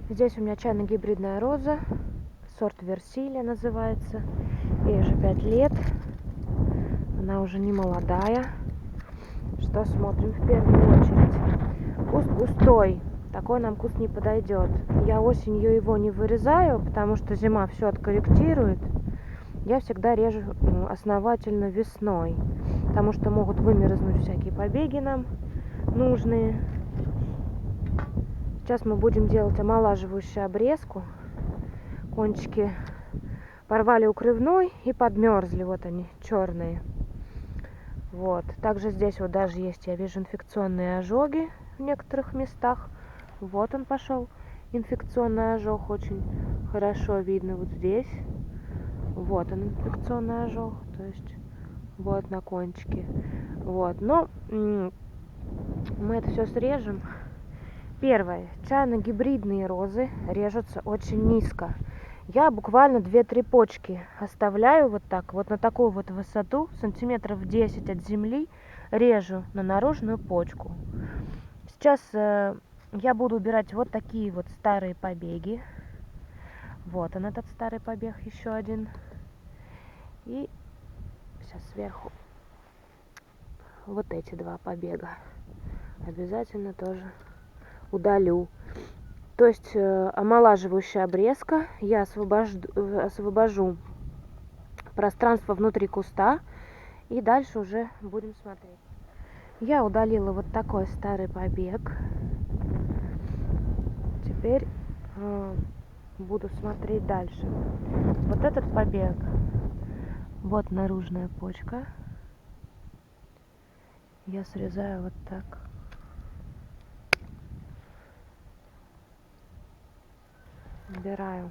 Здесь у меня чайно-гибридная роза, сорт Версилия называется. Ей уже 5 лет, она уже не молодая. Что смотрим в первую очередь? Куст густой, такой нам куст не подойдет. Я осенью его не вырезаю, потому что зима все откорректирует. Я всегда режу основательно весной, потому что могут вымерзнуть всякие побеги нам нужные. Сейчас мы будем делать омолаживающую обрезку. Кончики порвали укрывной и подмерзли, вот они, черные. Вот. Также здесь вот даже есть, я вижу, инфекционные ожоги в некоторых местах. Вот он пошел, инфекционный ожог, очень хорошо видно вот здесь. Вот он, инфекционный ожог, то есть вот на кончике. Вот, но мы это все срежем. Первое. Чайно-гибридные розы режутся очень низко. Я буквально 2-3 почки оставляю вот так, вот на такую вот высоту, сантиметров 10 от земли, режу на наружную почку. Сейчас я буду убирать вот такие вот старые побеги. Вот он, этот старый побег, еще один. И сейчас сверху вот эти 2 побега обязательно тоже удалю. То есть омолаживающая обрезка. Я освобожу пространство внутри куста. И дальше уже будем смотреть. Я удалила вот такой старый побег. Теперь буду смотреть дальше. Вот этот побег. Вот наружная почка. Я срезаю вот так. Убираю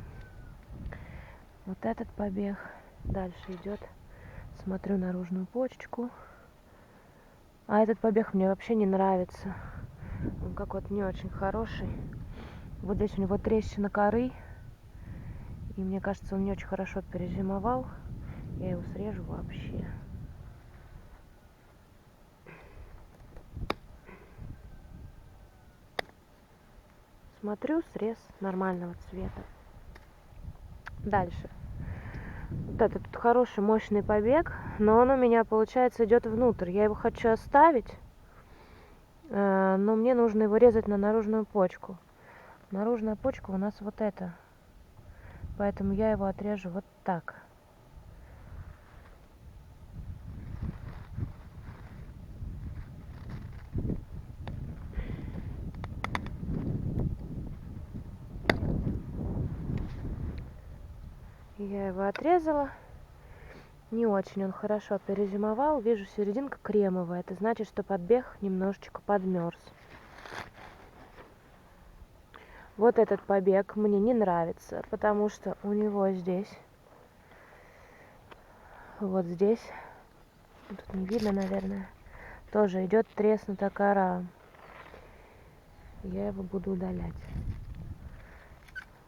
вот этот побег. Дальше идет. Смотрю наружную почечку. А этот побег мне вообще не нравится. Он какой-то не очень хороший. Вот здесь у него трещина коры. И мне кажется, он не очень хорошо перезимовал. Я его срежу вообще. Смотрю, срез нормального цвета. Дальше. Вот этот тут хороший, мощный побег, но он у меня, получается, идет внутрь. Я его хочу оставить, но мне нужно его резать на наружную почку. Наружная почка у нас вот эта. Поэтому я его отрежу вот так. Я его отрезала. Не очень он хорошо перезимовал. Вижу, серединка кремовая. Это значит, что побег немножечко подмерз. Вот этот побег мне не нравится, потому что у него здесь, вот здесь, тут не видно, наверное, тоже идет треснутая кора. Я его буду удалять.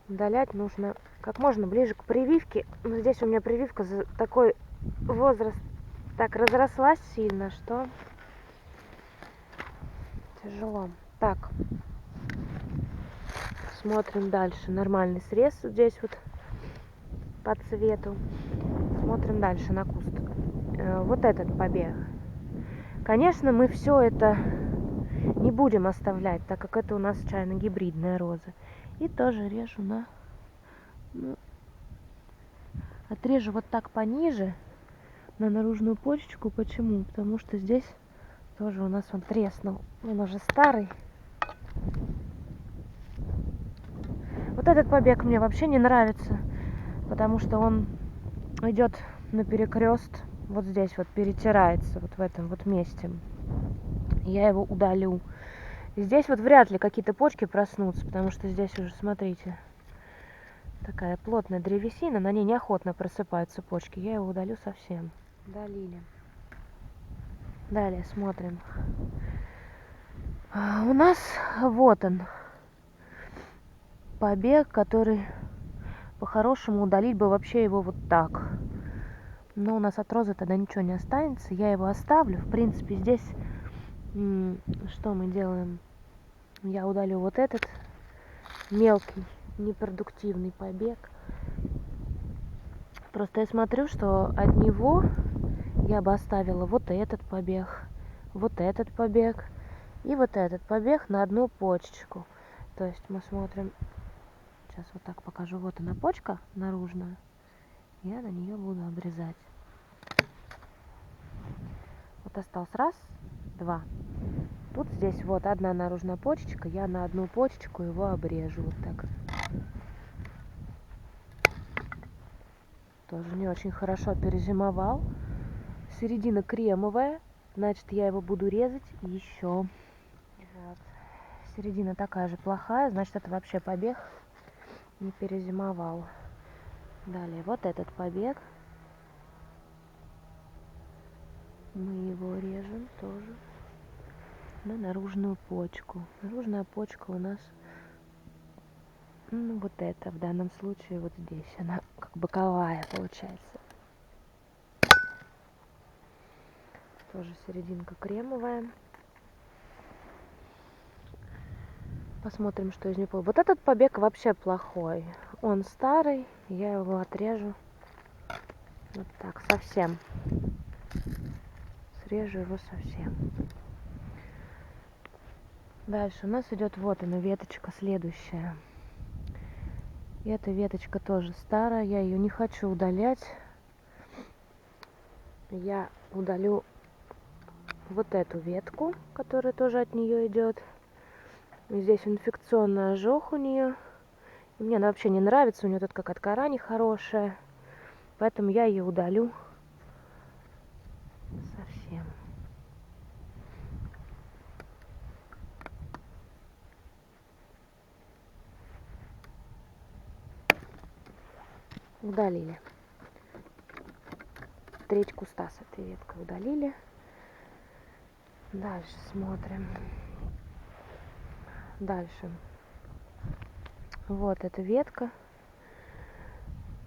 Удалять нужно как можно ближе к прививке. Но здесь у меня прививка за такой возраст так разрослась сильно, что тяжело. Так, смотрим дальше. Нормальный срез здесь вот по цвету. Смотрим дальше на куст. Вот этот побег. Конечно, мы все это не будем оставлять, так как это у нас чайно-гибридная роза. И тоже режу отрежу вот так пониже на наружную почечку. Почему? Потому что здесь тоже у нас он треснул. Он уже старый. Вот этот побег мне вообще не нравится, потому что он идет на перекрест. Вот здесь вот перетирается, вот в этом вот месте. Я его удалю. Здесь вот вряд ли какие-то почки проснутся, потому что здесь уже, смотрите, такая плотная древесина, на ней неохотно просыпаются почки. Я его удалю совсем. Удалили. Далее смотрим. У нас вот он побег, который по-хорошему удалить бы вообще его вот так. Но у нас от розы тогда ничего не останется. Я его оставлю. В принципе, здесь что мы делаем? Я удалю вот этот мелкий непродуктивный побег. Просто я смотрю, что от него я бы оставила вот этот побег и вот этот побег на одну почечку. То есть мы смотрим, сейчас вот так покажу, вот она почка наружная, я на нее буду обрезать. Вот осталось раз, два. Тут здесь вот одна наружная почечка, я на одну почечку его обрежу вот так. Тоже не очень хорошо перезимовал. Середина кремовая, значит я его буду резать еще. Вот. Середина такая же плохая, значит это вообще побег не перезимовал. Далее вот этот побег. Мы его режем тоже на наружную почку. Наружная почка у нас, ну вот это в данном случае вот здесь, она как боковая получается. Тоже серединка кремовая. Посмотрим, что из него получится. Вот этот побег вообще плохой. Он старый, я его отрежу вот так совсем. Срежу его совсем. Дальше у нас идет вот она веточка следующая. И эта веточка тоже старая, я ее не хочу удалять. Я удалю вот эту ветку, которая тоже от нее идет. Здесь инфекционный ожог у нее. Мне она вообще не нравится, у нее тут какая-то кора нехорошая. Поэтому я ее удалю совсем. Удалили. Треть куста с этой веткой удалили. Дальше смотрим. Дальше. Вот эта ветка.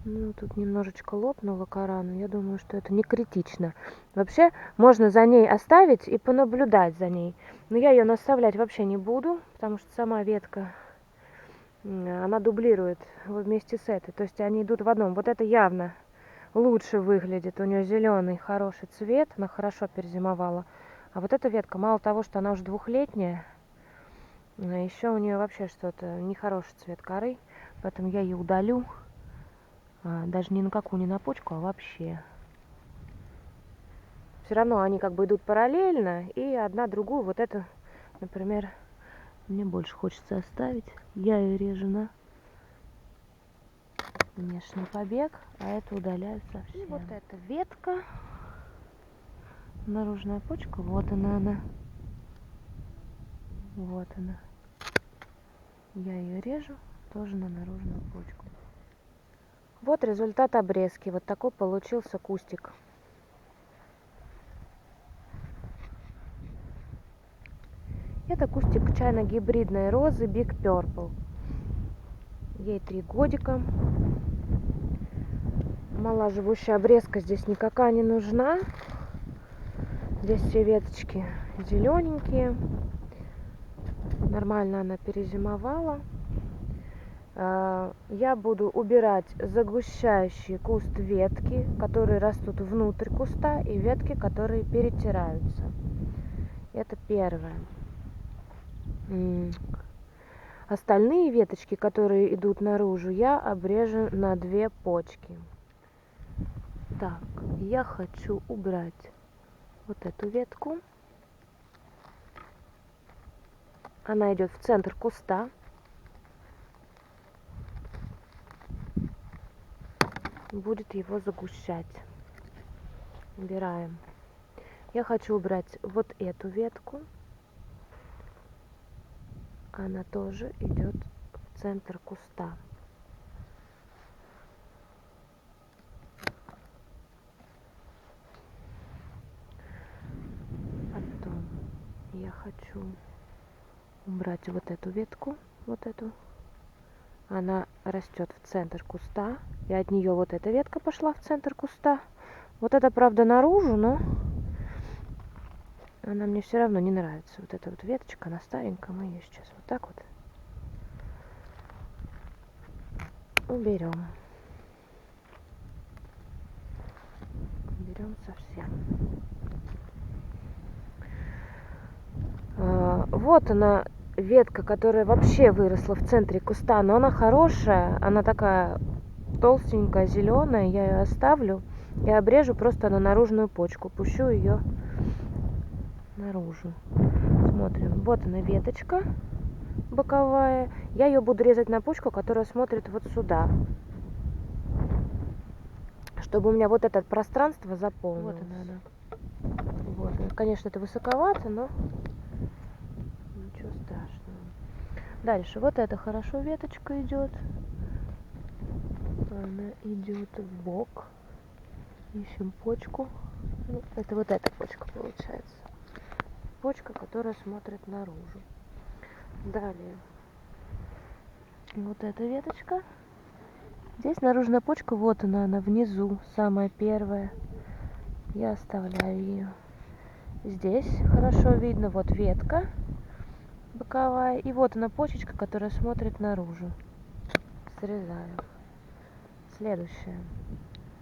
Ну, тут немножечко лопнула кора, но я думаю, что это не критично. Вообще, можно за ней оставить и понаблюдать за ней. Но я ее наставлять вообще не буду, потому что сама ветка, она дублирует вместе с этой. То есть они идут в одном. Вот это явно лучше выглядит. У нее зеленый хороший цвет, она хорошо перезимовала. А вот эта ветка, мало того, что она уже двухлетняя, еще у нее вообще что-то нехороший цвет коры. Поэтому я ее удалю. Даже не на какую, не на почку, а вообще. Все равно они как бы идут параллельно, и одна другую, вот это, например, мне больше хочется оставить. Я ее режу на внешний побег, а это удаляю совсем. И вот эта ветка, наружная почка, вот она. Вот она. Я ее режу тоже на наружную почку. Вот результат обрезки. Вот такой получился кустик. Это кустик чайно-гибридной розы Big Purple. Ей 3 годика. Омолаживающая обрезка здесь никакая не нужна. Здесь все веточки зелененькие. Нормально она перезимовала. Я буду убирать загущающий куст ветки, которые растут внутрь куста, и ветки, которые перетираются. Это первое. Остальные веточки, которые идут наружу, я обрежу на 2 почки. Так, я хочу убрать вот эту ветку. Она идет в центр куста. Будет его загущать. Убираем. Я хочу убрать вот эту ветку. Она тоже идет в центр куста. Потом я хочу убрать вот эту ветку, вот эту. Она растет в центр куста, и от нее вот эта ветка пошла в центр куста. Вот это, правда, наружу, но она мне все равно не нравится. Вот эта вот веточка, она старенькая, мы ее сейчас вот так вот уберем. Берем совсем. Вот она, ветка, которая вообще выросла в центре куста, но она хорошая, она такая толстенькая, зеленая, я ее оставлю и обрежу просто на наружную почку, пущу ее наружу. Смотрим, вот она веточка боковая, я ее буду резать на почку, которая смотрит вот сюда, чтобы у меня вот это пространство заполнилось. Вот она. Вот. Конечно, это высоковато, но ничего страшного. Дальше, вот эта хорошо веточка идет. Она идет в бок. Ищем почку. Ну, это вот эта почка получается. Почка, которая смотрит наружу. Далее. Вот эта веточка. Здесь наружная почка, вот она внизу, самая первая. Я оставляю ее. Здесь хорошо видно, вот ветка боковая. И вот она почечка, которая смотрит наружу. Срезаю. Следующее.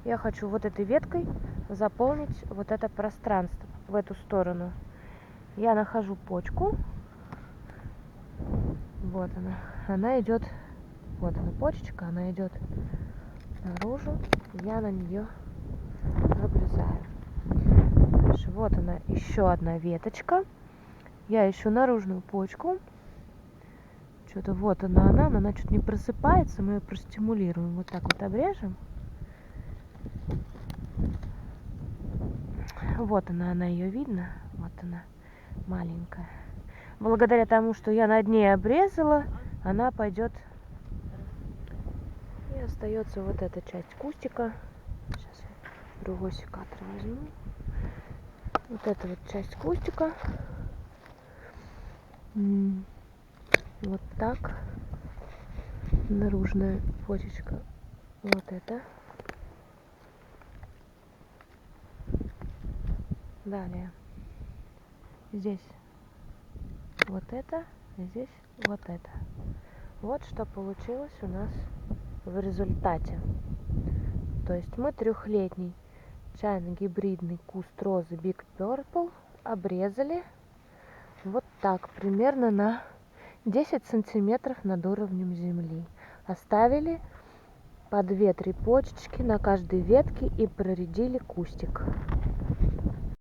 Я хочу вот этой веткой заполнить вот это пространство в эту сторону. Я нахожу почку. Вот она. Она идет, вот она почечка, она идет наружу. Я на нее обрезаю. Дальше, вот она, еще одна веточка. Я ищу наружную почку. Что-то вот она, но она что-то не просыпается. Мы ее простимулируем. Вот так вот обрежем. Вот она ее видно. Вот она, маленькая. Благодаря тому, что я над ней обрезала, она пойдет. И остается вот эта часть кустика. Сейчас я другой секатор возьму. Вот эта вот часть кустика. Вот так. Наружная почечка. Вот это. Далее. Здесь вот это, здесь вот это. Вот что получилось у нас в результате. То есть мы трехлетний чайно-гибридный куст розы Big Purple обрезали вот так, примерно на 10 сантиметров над уровнем земли. Оставили по 2-3 почечки на каждой ветке и проредили кустик.